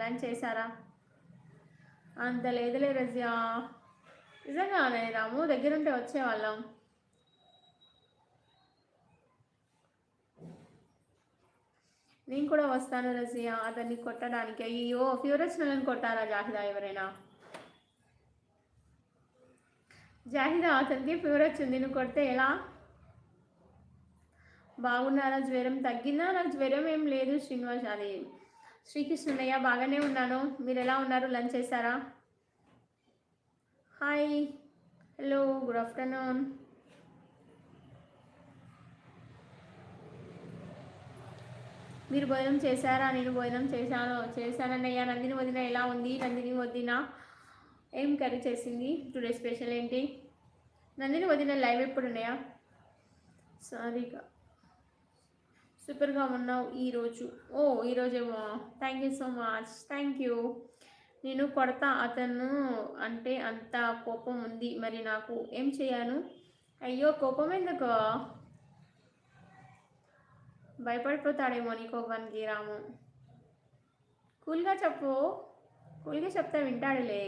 Lunch చేశారా? అంత లేదులే రజియా, నిజంగానే రాము దగ్గరుంటే వచ్చేవాళ్ళం. నేను కూడా వస్తాను రజియా అతన్ని కొట్టడానికి. అయ్యో ఫీవర్ వచ్చిన వాళ్ళని కొట్టారా జాహిదా ఎవరైనా? జాహిదా అతనికి ఫీవర్ వచ్చింది, నువ్వు కొడితే ఎలా? బాగున్నారా? జ్వరం తగ్గిందా? నాకు జ్వరం ఏం లేదు శ్రీనివాస్, అది శ్రీకృష్ణయ్య. బాగానే ఉన్నాను, మీరు ఎలా ఉన్నారు? లంచ్ చేశారా? Hi, hello, good afternoon. మీరు భోజనం చేశారా? నేను భోజనం చేశానన్నయ్య. నందిని వదిన ఎలా ఉంది? నందిని వదిన ఏం కర్రీ చేసింది? టుడే స్పెషల్ ఏంటి? నందిని వదిన లైవ్ ఎప్పుడు ఉన్నాయా? సారీగా సూపర్గా ఉన్నావు ఈరోజు. ఓ ఈరోజేమో, thank you so much, thank you. నేను కొడతా అతను అంటే అంత కోపం ఉంది, మరి నాకు ఏం చేయను? అయ్యో కోపం ఎందుకు? భయపడిపోతాడేమో నీ కోపానికి రాము. కూల్గా చెప్పు, కూల్గా చెప్తే వింటాడులే.